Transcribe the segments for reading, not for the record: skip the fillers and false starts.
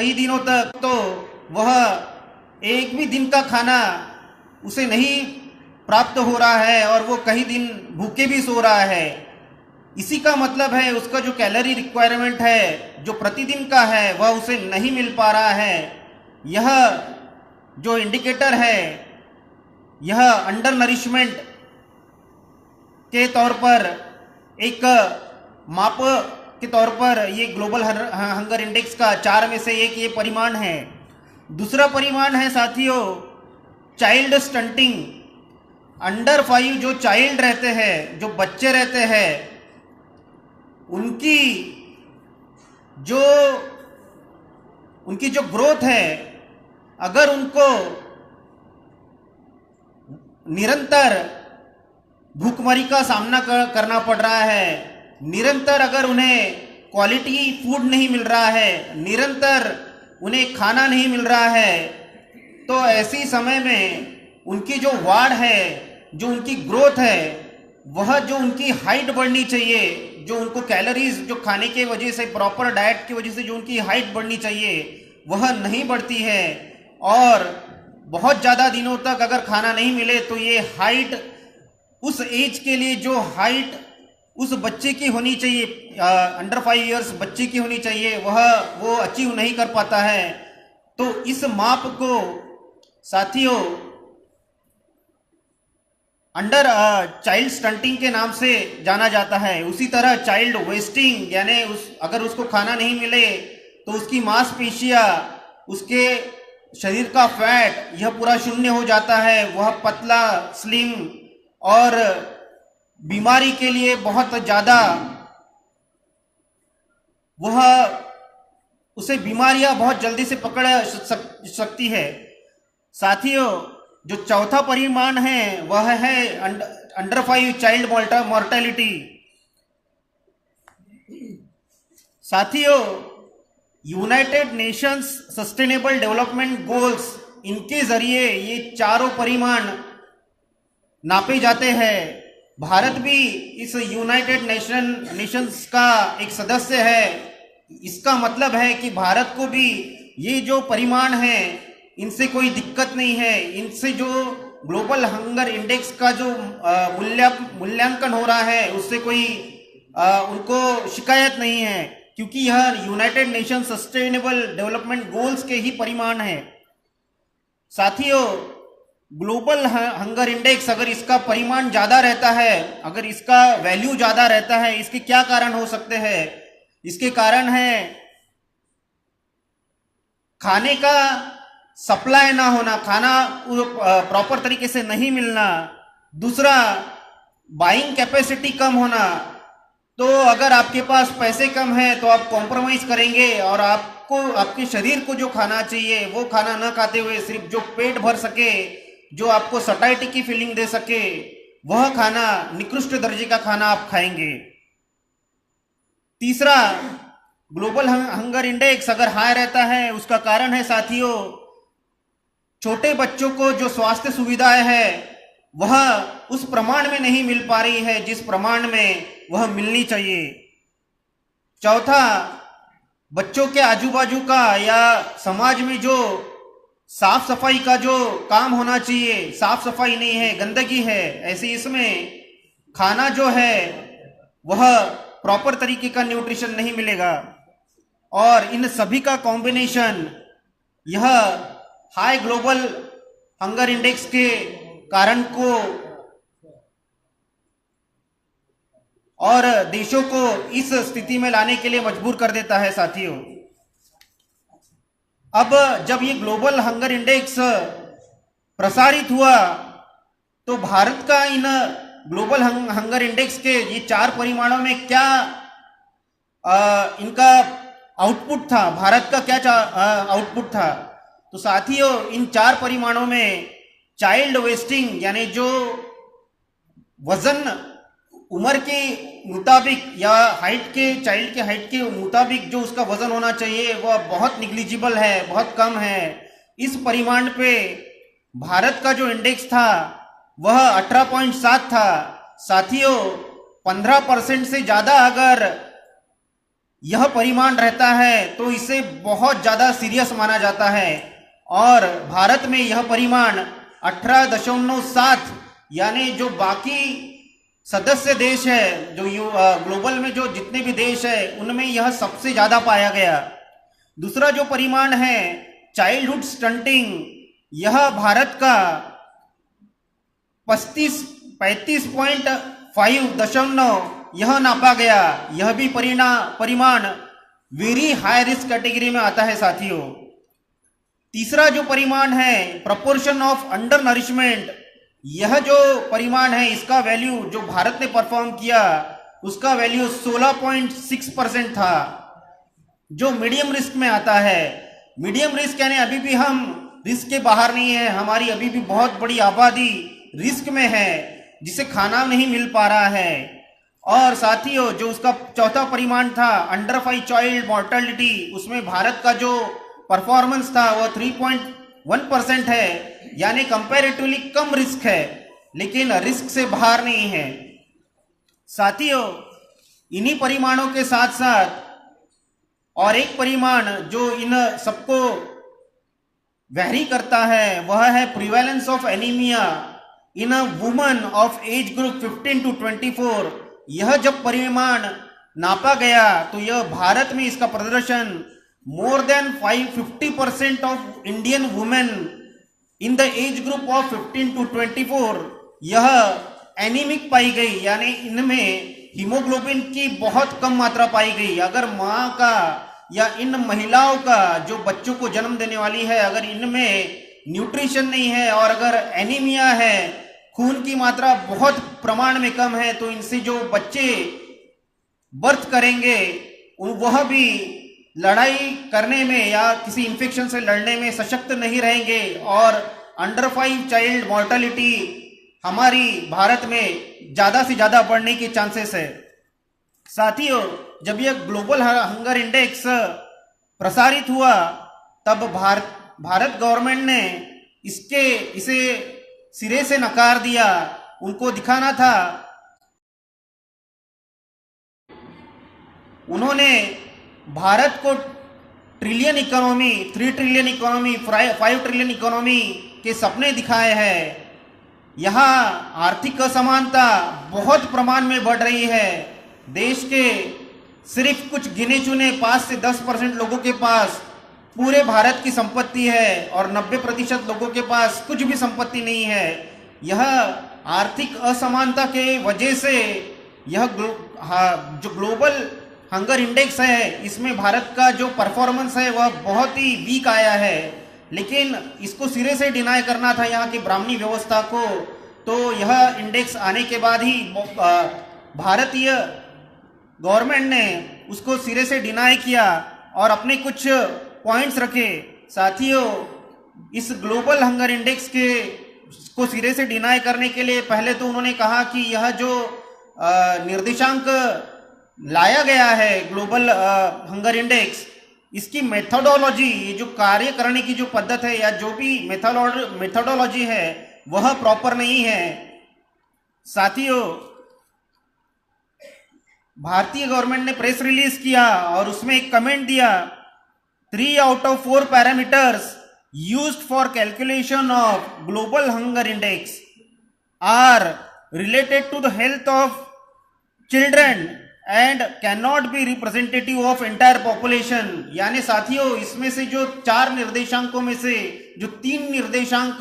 कई दिनों तक तो वह एक भी दिन का खाना उसे नहीं प्राप्त हो रहा है और वो कई दिन भूखे भी सो रहा है। इसी का मतलब है उसका जो कैलोरी रिक्वायरमेंट है जो प्रतिदिन का है वह उसे नहीं मिल पा रहा है। यह जो इंडिकेटर है यह अंडर नरिशमेंट के तौर पर एक माप के तौर पर ये ग्लोबल हंगर इंडेक्स का 4 में से एक ये परिमाण है। दूसरा परिमाण है साथियों चाइल्ड स्टंटिंग। अंडर 5 जो चाइल्ड रहते हैं, जो बच्चे रहते हैं, उनकी जो ग्रोथ है, अगर उनको निरंतर भूखमरी का सामना करना पड़ रहा है, निरंतर अगर उन्हें क्वालिटी फूड नहीं मिल रहा है, निरंतर उन्हें खाना नहीं मिल रहा है, तो ऐसी समय में उनकी जो वाढ़ है, जो उनकी ग्रोथ है, वह जो उनकी हाइट बढ़नी चाहिए, जो उनको कैलोरीज जो खाने के वजह से प्रॉपर डाइट की वजह से जो उनकी हाइट बढ़नी चाहिए वह नहीं बढ़ती है। और बहुत ज़्यादा दिनों तक अगर खाना नहीं मिले तो ये हाइट उस एज के लिए जो हाइट उस बच्चे की होनी चाहिए, अंडर 5 इयर्स बच्चे की होनी चाहिए, वो अचीव नहीं कर पाता है। तो इस माप को साथियों अंडर चाइल्ड स्टंटिंग के नाम से जाना जाता है। उसी तरह चाइल्ड वेस्टिंग यानी अगर उसको खाना नहीं मिले तो उसकी मांसपेशियां, उसके शरीर का फैट यह पूरा शून्य हो जाता है, वह पतला स्लिम और बीमारी के लिए बहुत ज़्यादा उसे बीमारियां बहुत जल्दी से पकड़ सकती है। साथियों जो चौथा परिमाण है वह है अंडर 5 चाइल्ड मॉर्टेलिटी। साथियों United Nations sustainable development goals, इनके जरिए ये चारों परिमाण नापे जाते हैं। भारत भी इस यूनाइटेड नेशंस का एक सदस्य है। इसका मतलब है कि भारत को भी ये जो परिमाण है इनसे कोई दिक्कत नहीं है, इनसे जो ग्लोबल हंगर इंडेक्स का जो मूल्यांकन हो रहा है उससे कोई उनको शिकायत नहीं है, क्योंकि यह United nation sustainable development goals के ही परिमाण है। साथियों ग्लोबल हंगर इंडेक्स अगर इसका परिमाण ज़्यादा रहता है, अगर इसका वैल्यू ज़्यादा रहता है, इसके क्या कारण हो सकते हैं? इसके कारण है खाने का सप्लाई ना होना, खाना प्रॉपर तरीके से नहीं मिलना। दूसरा बाइंग कैपेसिटी कम होना। तो अगर आपके पास पैसे कम है तो आप कॉम्प्रोमाइज करेंगे और आपको आपके शरीर को जो खाना चाहिए वो खाना न खाते हुए सिर्फ जो पेट भर सके, जो आपको सटाइटी की फीलिंग दे सके, वह खाना, निकृष्ट दर्जे का खाना आप खाएंगे। तीसरा ग्लोबल हंगर इंडेक्स अगर हाई रहता है उसका कारण है साथियों छोटे बच्चों को जो स्वास्थ्य सुविधाएं है वह उस प्रमाण में नहीं मिल पा रही है जिस प्रमाण में वह मिलनी चाहिए। चौथा बच्चों के आजू बाजू का या समाज में जो साफ सफाई का जो काम होना चाहिए, साफ सफाई नहीं है, गंदगी है, ऐसे इसमें खाना जो है वह प्रॉपर तरीके का न्यूट्रिशन नहीं मिलेगा। और इन सभी का कॉम्बिनेशन यह हाई ग्लोबल हंगर इंडेक्स के कारण को और देशों को इस स्थिति में लाने के लिए मजबूर कर देता है। साथियों अब जब ये ग्लोबल हंगर इंडेक्स प्रसारित हुआ तो भारत का इन ग्लोबल हंगर इंडेक्स के ये 4 परिमाणों में क्या इनका आउटपुट था, भारत का क्या आउटपुट था? तो साथियों इन 4 परिमाणों में चाइल्ड वेस्टिंग यानी जो वजन उम्र के मुताबिक या हाइट के, चाइल्ड के हाइट के मुताबिक जो उसका वजन होना चाहिए वह बहुत निग्लिजिबल है, बहुत कम है। इस परिमाण पे भारत का जो इंडेक्स था वह 18.7 था। साथियों 15% से ज़्यादा अगर यह परिमाण रहता है तो इसे बहुत ज़्यादा सीरियस माना जाता है। और भारत में यह परिमाण 18.7, यानी जो बाकी सदस्य देश है, जो ग्लोबल में जो जितने भी देश है उनमें यह सबसे ज़्यादा पाया गया। दूसरा जो परिमाण है चाइल्डहुड स्टंटिंग, यह भारत का 35.5 यह नापा गया। यह भी परिमाण वेरी हाई रिस्क कैटेगरी में आता है साथियों। तीसरा जो परिमाण है प्रोपोर्शन ऑफ अंडर नरिशमेंट, यह जो परिमाण है इसका वैल्यू जो भारत ने परफॉर्म किया उसका वैल्यू 16.6% था, जो मीडियम रिस्क में आता है। मीडियम रिस्क यानी अभी भी हम रिस्क के बाहर नहीं है, हमारी अभी भी बहुत बड़ी आबादी रिस्क में है जिसे खाना नहीं मिल पा रहा है। और साथियों जो उसका चौथा परिमाण था अंडर 5 चाइल्ड मॉर्टेलिटी, उसमें भारत का जो परफॉर्मेंस था वह 3.1% है, यानी कंपैरेटिवली कम रिस्क है लेकिन रिस्क से बाहर नहीं है। साथियों इन्हीं परिमाणों के साथ साथ और एक परिमाण जो इन सबको वैरी करता है वह है prevalence of anaemia in a woman of age group 15 to 24। यह जब परिमाण नापा गया तो यह भारत में इसका प्रदर्शन more than 50% of Indian women in the age group of 15 to 24 यह एनीमिक पाई गई, यानी इनमें हीमोग्लोबिन की बहुत कम मात्रा पाई गई। अगर माँ का या इन महिलाओं का जो बच्चों को जन्म देने वाली है अगर इनमें न्यूट्रिशन नहीं है और अगर एनीमिया है, खून की मात्रा बहुत प्रमाण में कम है, तो इनसे जो बच्चे बर्थ करेंगे वह भी लड़ाई करने में या किसी इन्फेक्शन से लड़ने में सशक्त नहीं रहेंगे और अंडर 5 चाइल्ड मॉर्टेलिटी हमारी भारत में ज़्यादा से ज़्यादा बढ़ने के चांसेस है। साथियों जब यह ग्लोबल हंगर इंडेक्स प्रसारित हुआ तब भारत गवर्नमेंट ने इसे सिरे से नकार दिया। उनको दिखाना था, उन्होंने भारत को trillion economy, 3 trillion economy, 5 trillion economy के सपने दिखाए हैं। यहाँ आर्थिक असमानता बहुत प्रमाण में बढ़ रही है। देश के सिर्फ कुछ गिने चुने 5 से 10% लोगों के पास पूरे भारत की संपत्ति है और 90% लोगों के पास कुछ भी संपत्ति नहीं है। यह आर्थिक असमानता के वजह से यह जो ग्लोबल हंगर इंडेक्स है इसमें भारत का जो परफॉर्मेंस है वह बहुत ही वीक आया है। लेकिन इसको सिरे से डिनाई करना था यहाँ की ब्राह्मणी व्यवस्था को, तो यह इंडेक्स आने के बाद ही भारतीय गवर्नमेंट ने उसको सिरे से डिनाई किया और अपने कुछ पॉइंट्स रखे। साथियों इस ग्लोबल हंगर इंडेक्स को सिरे से डिनाई करने के लिए पहले तो उन्होंने कहा कि यह जो निर्देशांक लाया गया है ग्लोबल हंगर इंडेक्स, इसकी मेथोडोलॉजी, ये जो कार्य करने की जो पद्धति है या जो भी मेथोडोलॉजी है वह प्रॉपर नहीं है। साथियों भारतीय गवर्नमेंट ने प्रेस रिलीज किया और उसमें एक कमेंट दिया, 3 out of 4 parameters used for calculation of global hunger index are related to the health of children and cannot be representative of entire population। यानी साथियों इसमें से जो 4 निर्देशांकों में से जो 3 निर्देशांक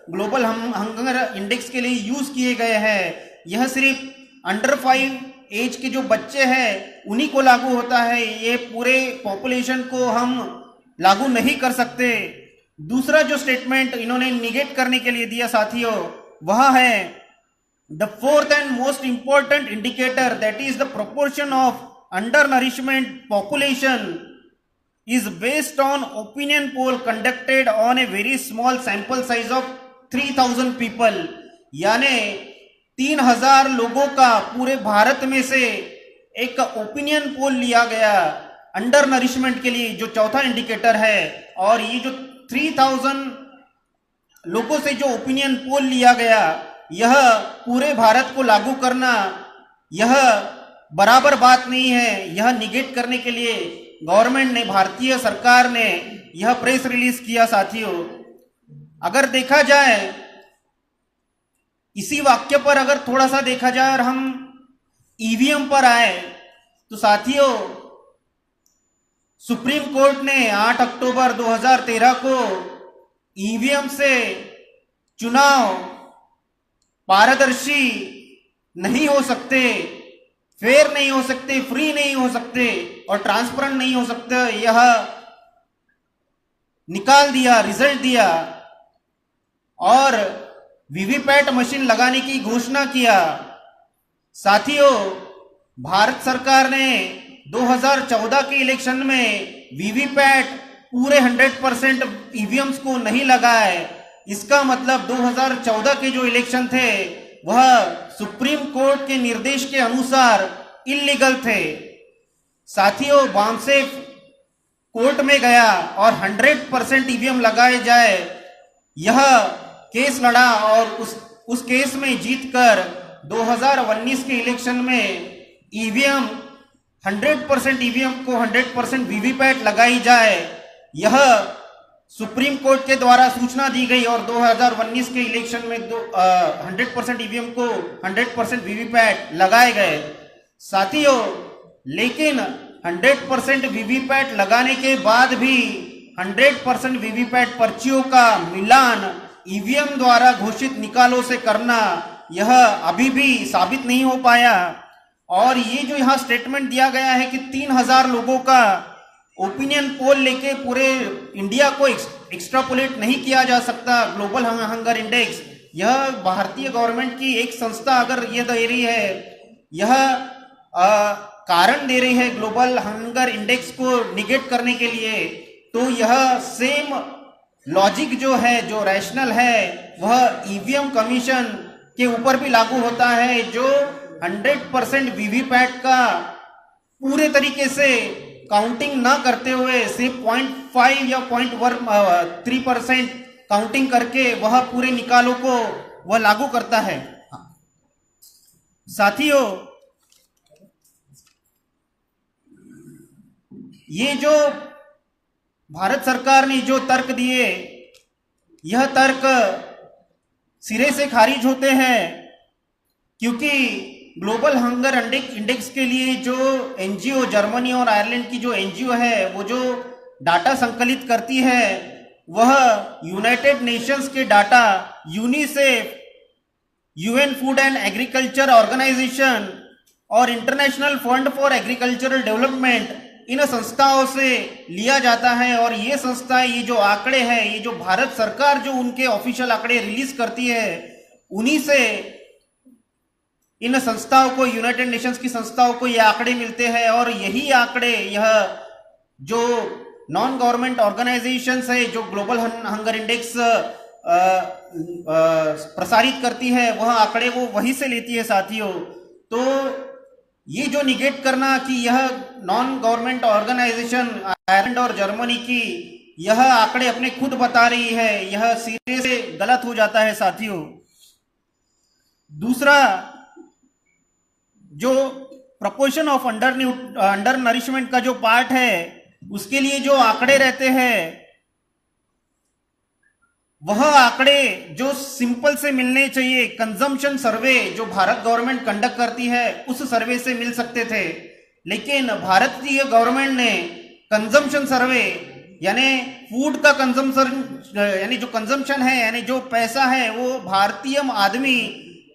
ग्लोबल हंगर इंडेक्स के लिए यूज किए गए हैं यह सिर्फ अंडर 5 एज के जो बच्चे हैं उन्हीं को लागू होता है, ये पूरे पॉपुलेशन को हम लागू नहीं कर सकते। दूसरा जो स्टेटमेंट इन्होंने निगेट करने के लिए दिया साथियों वह है the 4th and most important indicator, that is the proportion of undernourishment population is based on opinion poll conducted on a very small sample size of 3000 people। यानी 3000 लोगों का पूरे भारत में से एक ओपिनियन पोल लिया गया अंडर नरिशमेंट के लिए, जो चौथा इंडिकेटर है। और ये जो 3000 लोगों से जो ओपिनियन पोल लिया गया यह पूरे भारत को लागू करना यह बराबर बात नहीं है। यह निगेट करने के लिए गवर्नमेंट ने, भारतीय सरकार ने यह प्रेस रिलीज किया साथियों। अगर देखा जाए इसी वाक्य पर, अगर थोड़ा सा देखा जाए और हम ईवीएम पर आए तो साथियों, सुप्रीम कोर्ट ने 8 अक्टूबर 2013 को ईवीएम से चुनाव पारदर्शी नहीं हो सकते, फेयर नहीं हो सकते, फ्री नहीं हो सकते और ट्रांसपेरेंट नहीं हो सकते, यह निकाल दिया, रिजल्ट दिया और वीवीपैट मशीन लगाने की घोषणा किया। साथियों, भारत सरकार ने 2014 के इलेक्शन में वीवीपैट पूरे 100% ईवीएम्स को नहीं लगाए। इसका मतलब 2014 के जो इलेक्शन थे वह सुप्रीम कोर्ट के निर्देश के अनुसार इलीगल थे। साथियों, बामसेफ कोर्ट में गया और 100% ईवीएम लगाए जाए, यह केस लड़ा और उस केस में जीतकर 2019 के इलेक्शन में ईवीएम 100% ईवीएम को 100% वीवीपैट लगाई जाए, यह सुप्रीम कोर्ट के द्वारा सूचना दी गई और 2019 के इलेक्शन में 100% ईवीएम को 100% वीवीपैट लगाए गए। साथियों, लेकिन 100% वीवीपैट लगाने के बाद भी 100% वीवीपैट पर्चियों का मिलान ईवीएम द्वारा घोषित निकालों से करना, यह अभी भी साबित नहीं हो पाया। और ये जो यहाँ स्टेटमेंट दिया गया है कि 3000 लोगों का ओपिनियन पोल लेके पूरे इंडिया को एक्स्ट्रापोलेट नहीं किया जा सकता ग्लोबल हंगर इंडेक्स, यह भारतीय गवर्नमेंट की एक संस्था अगर ये दे रही है, यह कारण दे रही है ग्लोबल हंगर इंडेक्स को निगेट करने के लिए, तो यह सेम लॉजिक जो है, जो रैशनल है, वह ईवीएम कमीशन के ऊपर भी लागू होता है, जो 100% वीवीपैट का पूरे तरीके से काउंटिंग ना करते हुए सिर्फ 0.5 या 0.3% काउंटिंग करके वह पूरे निकालों को वह लागू करता है। साथियों, ये जो भारत सरकार ने जो तर्क दिए, यह तर्क सिरे से खारिज होते हैं, क्योंकि ग्लोबल हंगर इंडेक्स के लिए जो एनजीओ, जर्मनी और आयरलैंड की जो एनजीओ है, वो जो डाटा संकलित करती है, वह यूनाइटेड नेशंस के data, UNICEF, UN food and agriculture organisation और international fund for agricultural development, इन संस्थाओं से लिया जाता है। और ये संस्थाएं, ये जो आंकड़े हैं, ये जो भारत सरकार जो उनके ऑफिशियल आंकड़े रिलीज करती है, उन्हीं से इन संस्थाओं को, यूनाइटेड नेशंस की संस्थाओं को ये आंकड़े मिलते हैं। और यही आंकड़े, यह जो नॉन गवर्नमेंट ऑर्गेनाइजेशंस है जो ग्लोबल हंगर इंडेक्स प्रसारित करती है, वह आंकड़े वो वहीं से लेती है साथियों। तो ये जो निगेट करना कि यह नॉन गवर्नमेंट ऑर्गेनाइजेशन आयरलैंड और जर्मनी की यह आंकड़े अपने खुद बता रही है, यह सिरे से गलत हो जाता है साथियों। दूसरा, जो प्रपोर्शन ऑफ अंडर नरिशमेंट का जो पार्ट है, उसके लिए जो आंकड़े रहते हैं, वह आंकड़े जो सिंपल से मिलने चाहिए, कंजम्पशन सर्वे जो भारत गवर्नमेंट कंडक्ट करती है, उस सर्वे से मिल सकते थे। लेकिन भारतीय गवर्नमेंट ने कंजम्पशन सर्वे, यानी फूड का कंजम्पशन, यानी जो कंजम्पशन है, यानी जो पैसा है, वो भारतीय आदमी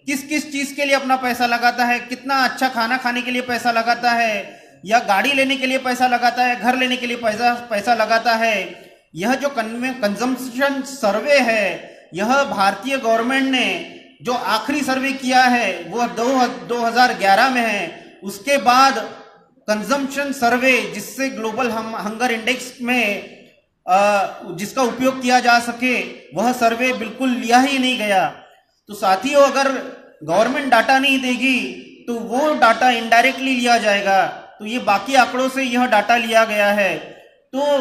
किस किस चीज के लिए अपना पैसा लगाता है, कितना अच्छा खाना खाने के लिए पैसा लगाता है, या गाड़ी लेने के लिए पैसा लगाता है, घर लेने के लिए पैसा लगाता है, यह जो कंजम्पशन सर्वे है, यह भारतीय गवर्नमेंट ने जो आखिरी सर्वे किया है वह 2011 में है। उसके बाद कंजम्पशन सर्वे, जिससे ग्लोबल हंगर इंडेक्स में जिसका उपयोग किया जा सके, वह सर्वे बिल्कुल लिया ही नहीं गया। तो साथियों, अगर गवर्नमेंट डाटा नहीं देगी तो वो डाटा इनडायरेक्टली लिया जाएगा। तो ये बाकी आंकड़ों से यह डाटा लिया गया है। तो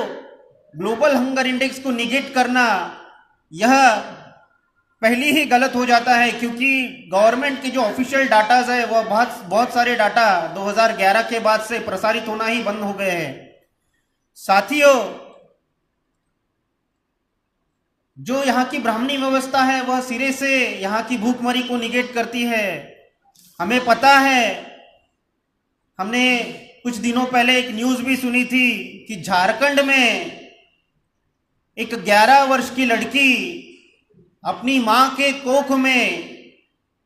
ग्लोबल हंगर इंडेक्स को निगेट करना, यह पहली ही गलत हो जाता है, क्योंकि गवर्नमेंट के जो ऑफिशियल डाटाज है वह बहुत बहुत सारे डाटा 2011 के बाद से प्रसारित होना ही बंद हो गए हैं। साथियों, जो यहाँ की ब्राह्मणी व्यवस्था है वह सिरे से यहाँ की भूखमरी को निगेट करती है। हमें पता है, हमने कुछ दिनों पहले एक न्यूज भी सुनी थी कि झारखंड में एक 11 वर्ष की लड़की अपनी मां के कोख में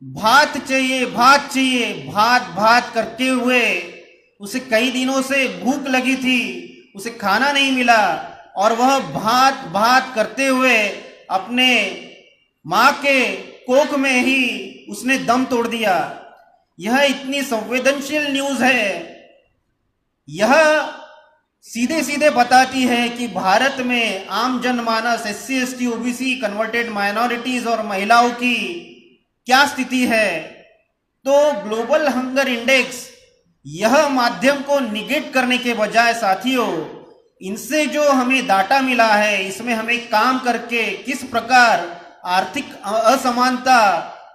भात चाहिए भात चाहिए भात भात करते हुए, उसे कई दिनों से भूख लगी थी, उसे खाना नहीं मिला और वह भात भात करते हुए अपने मां के कोख में ही उसने दम तोड़ दिया। यह इतनी संवेदनशील न्यूज है। यह सीधे सीधे बताती है कि भारत में आम जनमानस, SC ST OBC converted minorities और महिलाओं की क्या स्थिति है। तो ग्लोबल हंगर इंडेक्स यह माध्यम को निगेट करने के बजाय साथियों, इनसे जो हमें डाटा मिला है, इसमें हमें काम करके किस प्रकार आर्थिक असमानता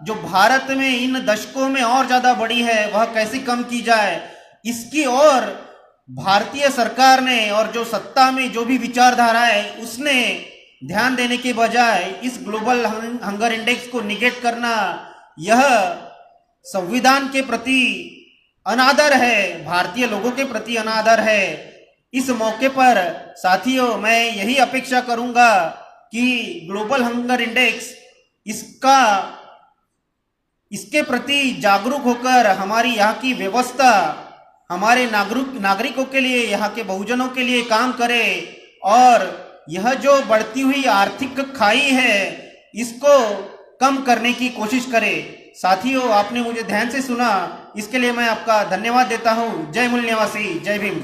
जो भारत में इन दशकों में और ज्यादा बढ़ी है वह कैसे कम की जाए, इसकी ओर भारतीय सरकार ने और जो सत्ता में जो भी विचारधारा है उसने ध्यान देने के बजाय इस ग्लोबल हंगर इंडेक्स को निगेट करना, यह संविधान के प्रति अनादर है, भारतीय लोगों के प्रति अनादर है। इस मौके पर साथियों, मैं यही अपेक्षा करूंगा कि ग्लोबल हंगर इंडेक्स इसके प्रति जागरूक होकर हमारी यहाँ की व्यवस्था हमारे नागरिकों के लिए, यहाँ के बहुजनों के लिए काम करे और यह जो बढ़ती हुई आर्थिक खाई है इसको कम करने की कोशिश करे। साथियों, आपने मुझे ध्यान से सुना, इसके लिए मैं आपका धन्यवाद देता हूँ। जय मूल निवासी, जय भीम।